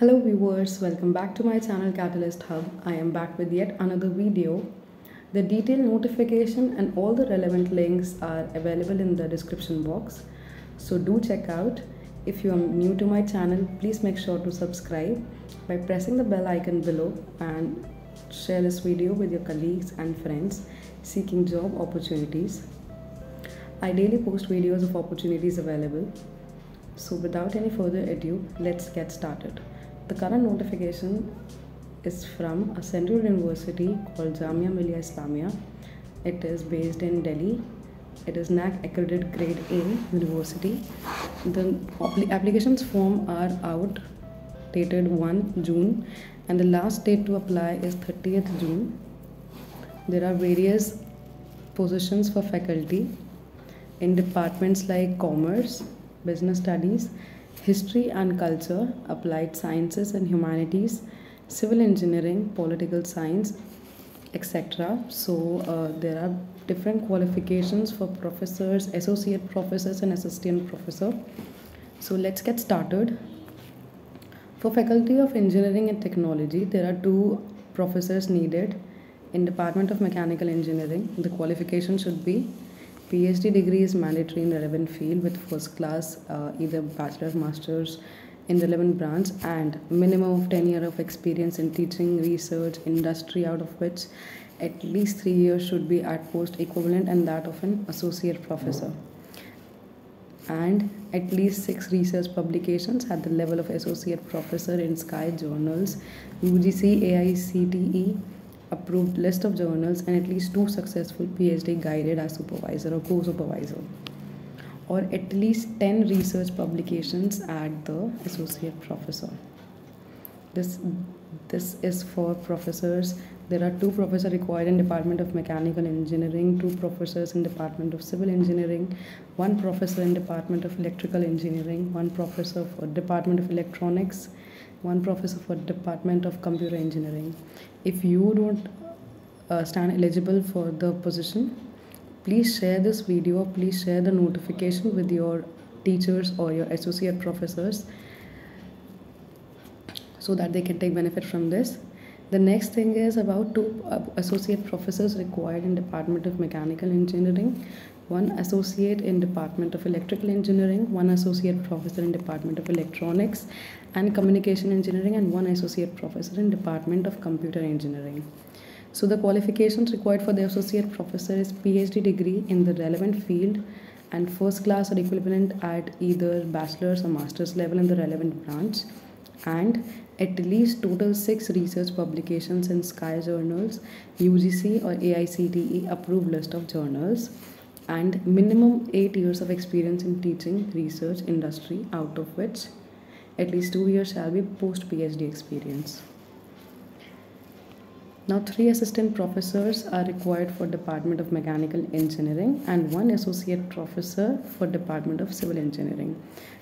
Hello viewers, welcome back to my channel Catalyst Hub. I am back with yet another video. The detailed notification and all the relevant links are available in the description box. So do check out. If you are new to my channel, please make sure to subscribe by pressing the bell icon below and share this video with your colleagues and friends seeking job opportunities. I daily post videos of opportunities available. So without any further ado, let's get started. The current notification is from a central university called Jamia Millia Islamia. It is based in Delhi. It is NAC accredited grade A university. The applications form are out dated 1 June and the last date to apply is 30th June. There are various positions for faculty in departments like commerce, business studies, history and culture, applied sciences and humanities, civil engineering, political science, etc. So there are different qualifications for professors, associate professors and assistant professor. So let's get started. For Faculty of Engineering and Technology, there are 2 professors needed. In Department of Mechanical Engineering, the qualification should be PhD degree is mandatory in the relevant field with first class, either bachelor, master's in the relevant branch, and minimum of 10 years of experience in teaching, research, industry, out of which at least 3 years should be at post equivalent and that of an associate professor, and at least 6 research publications at the level of associate professor in SKY journals, UGC, AICTE approved list of journals, and at least 2 successful PhD guided as supervisor or co-supervisor, or at least 10 research publications at the associate professor. This is for professors. There are 2 professors required in Department of Mechanical Engineering, 2 professors in Department of Civil Engineering, 1 professor in Department of Electrical Engineering, 1 professor for Department of Electronics, 1 professor for Department of Computer Engineering. If you don't stand eligible for the position, please share this video, please share the notification with your teachers or your associate professors so that they can take benefit from this. The next thing is about 2 associate professors required in Department of Mechanical Engineering, 1 associate in Department of Electrical Engineering, 1 associate professor in Department of Electronics and Communication Engineering, and 1 associate professor in Department of Computer Engineering. So the qualifications required for the associate professor is PhD degree in the relevant field and first class or equivalent at either bachelor's or master's level in the relevant branch, and at least total 6 research publications in SKY journals, UGC or AICTE approved list of journals, and minimum 8 years of experience in teaching, research, industry, out of which at least 2 years shall be post PhD experience. Now 3 assistant professors are required for Department of Mechanical Engineering and 1 associate professor for Department of Civil Engineering.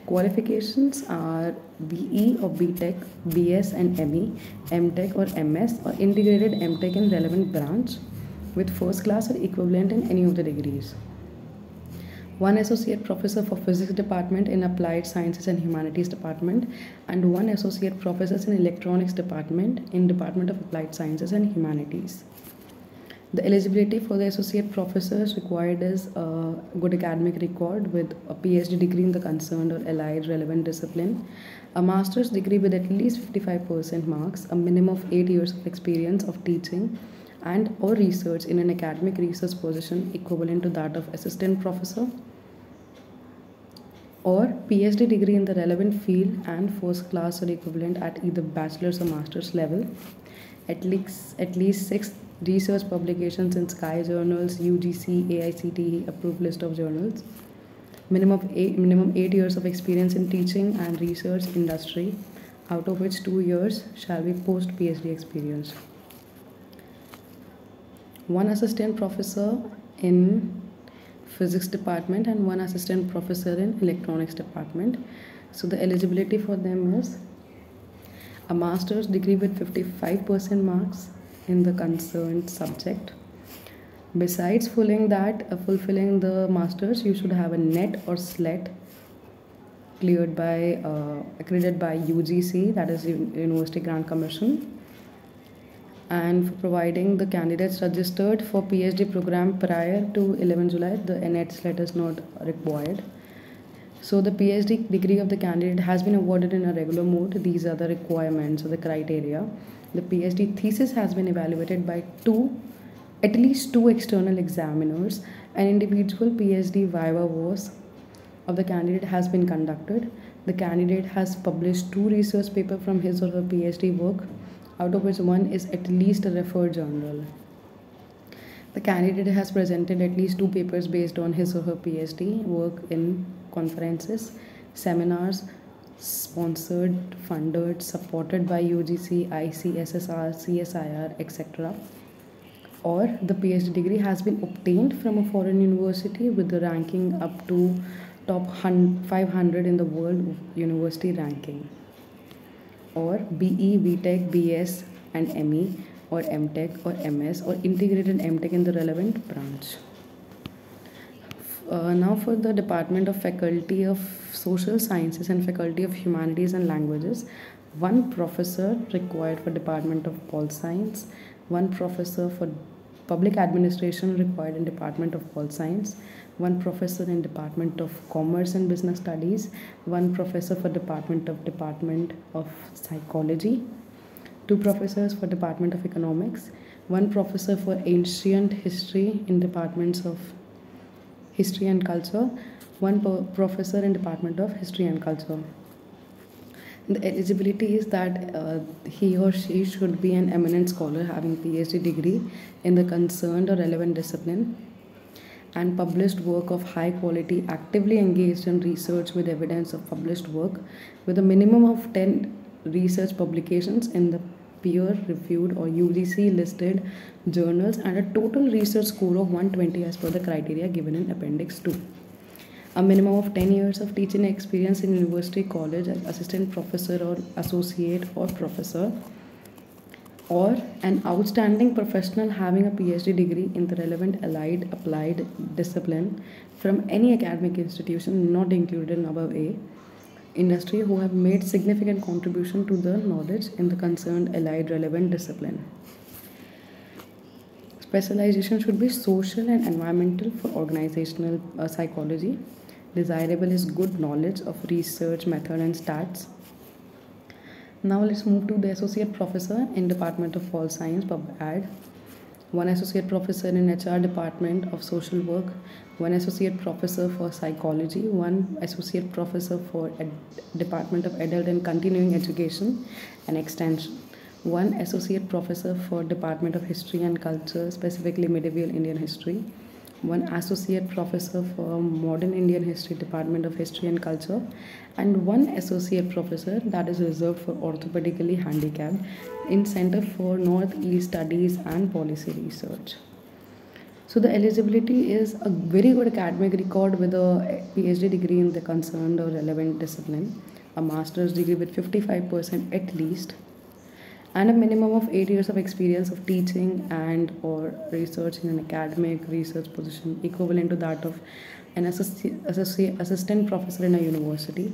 Qualifications are BE or BTech, BS and ME, MTech or MS or integrated MTech in relevant branch with first class or equivalent in any of the degrees. 1 associate professor for physics department in applied sciences and humanities department, and 1 associate professor in electronics department in Department of Applied Sciences and Humanities. The eligibility for the associate professors required is a good academic record with a PhD degree in the concerned or allied relevant discipline, a master's degree with at least 55% marks, a minimum of 8 years of experience of teaching and or research in an academic research position equivalent to that of assistant professor, or PhD degree in the relevant field and first class or equivalent at either bachelor's or master's level, at least 6 research publications in SKY journals, UGC, AICTE approved list of journals, minimum 8 years of experience in teaching and research industry, out of which 2 years shall be post PhD experience. 1 assistant professor in physics department and 1 assistant professor in electronics department. So the eligibility for them is a master's degree with 55% marks in the concerned subject. Besides fulfilling the master's, you should have a NET or SLET cleared by accredited by UGC, that is University Grant Commission, and for providing the candidates registered for PhD program prior to 11 July, the NET letter is not required. So the PhD degree of the candidate has been awarded in a regular mode. These are the requirements or the criteria. The PhD thesis has been evaluated by at least two external examiners. An individual PhD viva voce of the candidate has been conducted. The candidate has published 2 research papers from his or her PhD work, out of which one is at least a referred journal. The candidate has presented at least 2 papers based on his or her PhD work in conferences, seminars, sponsored, funded, supported by UGC, ICSSR, CSIR, etc. Or the PhD degree has been obtained from a foreign university with the ranking up to top 500 in the world university ranking. Or BE, BTech, BS and ME, or MTech or MS, or integrated MTech in the relevant branch. Now for the Department of Faculty of Social Sciences and Faculty of Humanities and Languages, 1 professor required for Department of Pol Science, 1 professor for Public Administration required in Department of Pol Science, 1 professor in Department of Commerce and Business Studies, 1 professor for Department of Psychology, 2 professors for Department of Economics, 1 professor for Ancient History in Departments of History and Culture, 1 professor in Department of History and Culture. The eligibility is that he or she should be an eminent scholar having PhD degree in the concerned or relevant discipline and published work of high quality, actively engaged in research with evidence of published work, with a minimum of 10 research publications in the peer-reviewed or UGC listed journals and a total research score of 120 as per the criteria given in Appendix 2. A minimum of 10 years of teaching experience in university, college as assistant professor or associate or professor, or an outstanding professional having a PhD degree in the relevant allied applied discipline from any academic institution not included in above A, industry who have made significant contribution to the knowledge in the concerned allied relevant discipline. Specialization should be social and environmental for organizational psychology. Desirable is good knowledge of research method and stats. Now let's move to the associate professor in Department of Pol Science, Pub-Ad. 1 associate professor in HR Department of Social Work, 1 associate professor for Psychology, 1 associate professor for Department of Adult and Continuing Education and Extension, 1 associate professor for Department of History and Culture, specifically Medieval Indian History, 1 associate professor for Modern Indian History, Department of History and Culture, and 1 associate professor that is reserved for orthopedically handicapped in Center for Northeast Studies and Policy Research. So the eligibility is a very good academic record with a PhD degree in the concerned or relevant discipline, a master's degree with 55% at least, and a minimum of 8 years of experience of teaching and or research in an academic research position equivalent to that of an assistant professor in a university.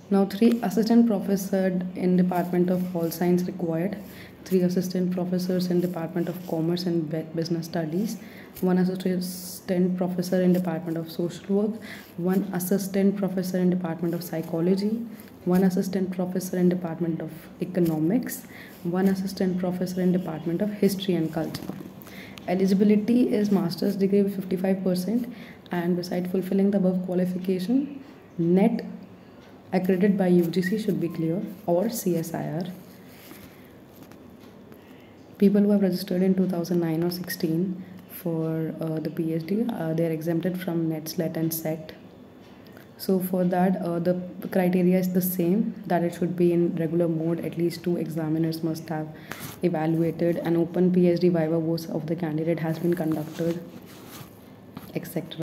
Now 3 assistant professors in Department of Pol Science required, 3 assistant professors in Department of Commerce and Business Studies, 1 assistant professor in Department of Social Work, 1 assistant professor in Department of Psychology, 1 assistant professor in Department of Economics, 1 assistant professor in Department of History and Culture. Eligibility is master's degree with 55%, and beside fulfilling the above qualification, NET accredited by UGC should be clear, or CSIR. People who have registered in 2009 or 16 for the PhD, they are exempted from NET, SLET and SET. So for that, the criteria is the same, that it should be in regular mode. At least 2 examiners must have evaluated. An open PhD viva voce of the candidate has been conducted, etc.